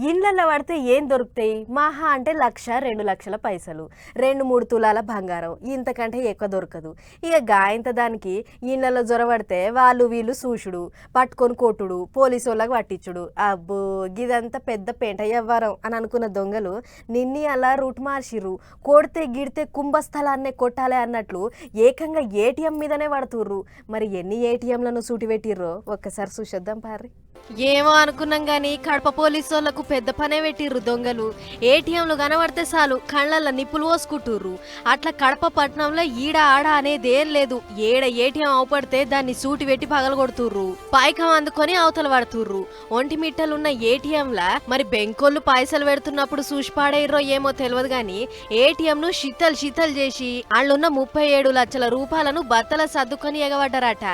ఇండ్లలో పడితే ఏం దొరుకుతాయి? మహా అంటే 1,00,000 2,00,000 పైసలు, 2-3 తులాల బంగారం, ఇంతకంటే ఎక్కువ దొరకదు. ఇక గాయంత దానికి ఇండ్లలో జొరబడితే వాళ్ళు వీళ్ళు సూషుడు, పట్టుకొని కొట్టుడు, పోలీసు వాళ్ళకి పట్టించుడు. అబ్బో, గిదంతా పెద్ద పెంట వ్యవహారం అని అనుకున్న దొంగలు నిన్ని అలా రూట్ మార్చిర్రు. కొడితే గిడితే కుంభస్థలాన్నే కొట్టాలి అన్నట్లు ఏకంగా ఏటీఎం మీదనే పడుతుర్రు. మరి ఎన్ని ఏటీఎంలను సూటి పెట్టిర్రో ఒక్కసారి చూసేద్దాం పారి. ఏమో అనుకున్నాం గాని కడప పోలీసు వాళ్ళకు పెద్ద పనే పెట్టిర్రు దొంగలు. ఏటీఎంలు కనబడితే చాలు కళ్ళల్లో నిప్పులు పోసుకుంటుర్రు. అట్లా కడప పట్టణంలో ఈడ ఆడ అనేది ఏం లేదు. ఏడ ఏటీఎం అవపడితే దాన్ని సూటి పెట్టి పగలగొడుతుర్రు, పైకం అందుకొని అవతల పడుతుర్రు. ఒంటి మిట్టలున్న ఏటీఎంలా మరి బెంకోళ్ళు పైసలు పెడుతున్నప్పుడు చూసి పాడేర్రో ఏమో తెలియదు గాని ఏటీఎం ను షితల్ చేసి వాళ్ళున్న 37 లక్షల రూపాయలను బత్తల సర్దుకొని ఎగబడ్డారట.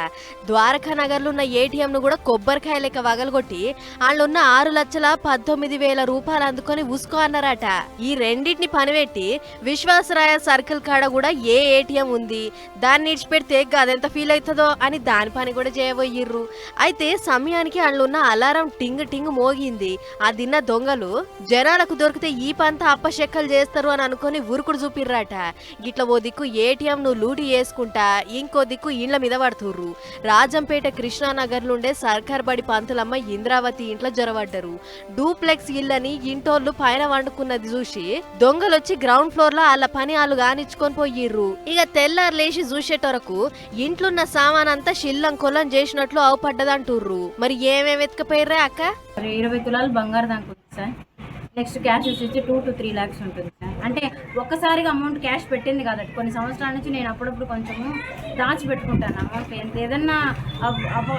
ద్వారకా నగర్లున్న ఏటీఎం ను కూడా కొబ్బరికాయ లెక్క వగలగొట్టి వాళ్ళున్న 6,19,000 రూపాయలు అందుకొని ఉసుకో అన్నారట. ఈ రెండింటిని పనిపెట్టి విశ్వాసరాయ సర్కిల్ కాడ కూడా ఏ ఏటీఎం ఉంది, దాన్ని ఇడిచిపెడితే గదెంత ఫీల్ అవుతుందో అని దాని పని కూడా చేయబోయిర్రు. అయితే సమయానికి వాళ్ళున్న అలారం టింగ్ టింగ్ మోగింది. అదిన్న దొంగలు జనాలకు దొరికితే ఈ పంత అప్పశెక్కలు చేస్తారు అని అనుకుని ఉరుకుడు చూపిర్రట. గిట్ల ఓ దిక్కు ఏటీఎం ను లూటి చేసుకుంటా ఇంకో దిక్కు ఇండ్ల మీద పడుతుర్రు. రాజంపేట కృష్ణానగర్ నుండే సర్కార్ బడి పంతులమ్మ ఇంద్రావతి ఇంట్లో జొరబడ్డరు. డూప్లెక్స్ ఇల్లని ఇంటోళ్ళు పైన వండుకున్నది చూసి దొంగలొచ్చి గ్రౌండ్ ఫ్లోర్ లో వాళ్ళ పని వాళ్ళు కానిచ్చుకొని పోయిర్రు. ఇక తెల్లారు లేచి చూసేటోరకు ఇంట్లున్న సామాన్ అంతా షిల్లం కొల్లం చేసినట్లు అవపడ్డదంటుర్రు. మరి ఏమేమి ఎత్తుకపోయిర్రా అక్క? 20 తులాలు బంగారు దానికి సార్. నెక్స్ట్ క్యాష్ వచ్చేసి 2 to 3 lakhs ఉంటుంది సార్. అంటే ఒక్కసారిగా అమౌంట్ క్యాష్ పెట్టింది కాబట్టి కొన్ని సంవత్సరాల నుంచి నేను అప్పుడప్పుడు కొంచెము దాచిపెట్టుకుంటాను అమౌంట్. ఏదన్నా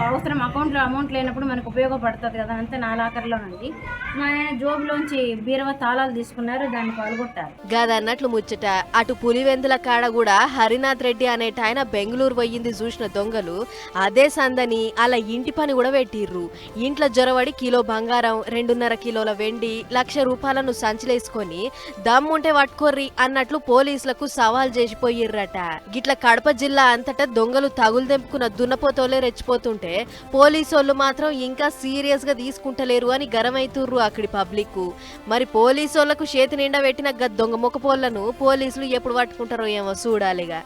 అవసరం అకౌంట్లో అమౌంట్ లేనప్పుడు మనకు ఉపయోగపడుతుంది కదా, అంతే నా లాకర్లో నుండి మా ఆయన జోబులోంచి బీరవ తాళాలు తీసుకున్నారు, దాన్ని పాల్గొట్టారు. గదన్నట్లు ముచ్చట. అటు పులివెందుల కాడ కూడా హరినాథ్ రెడ్డి అనేట ఆయన బెంగళూరు పోయింది చూసిన దొంగలు అదే సందని అలా ఇంటి పని కూడా పెట్టిర్రు. ఇంట్లో జొరబడి కిలో బంగారం, 2.5 కిలోల వెండి, 1,00,000 రూపాయలను సంచిలేసుకొని దమ్ముంటే పట్టుకోర్రి అన్నట్లు పోలీసులకు సవాల్ చేసిపోయిర్రట. గిట్ల కడప జిల్లా అంతటా దొంగలు తగులు తెంపుకున్న దున్నపోతోలే రెచ్చిపోతుంటే పోలీసోళ్ళు మాత్రం ఇంకా సీరియస్ గా తీసుకుంటలేరు అని గరమైతుర్రు అక్కడి పబ్లిక్. మరి పోలీసోళ్లకు చేతి నిండా పెట్టిన దొంగ మొక్కపోళ్లను పోలీసులు ఎప్పుడు పట్టుకుంటారో ఏమో చూడాలిగా.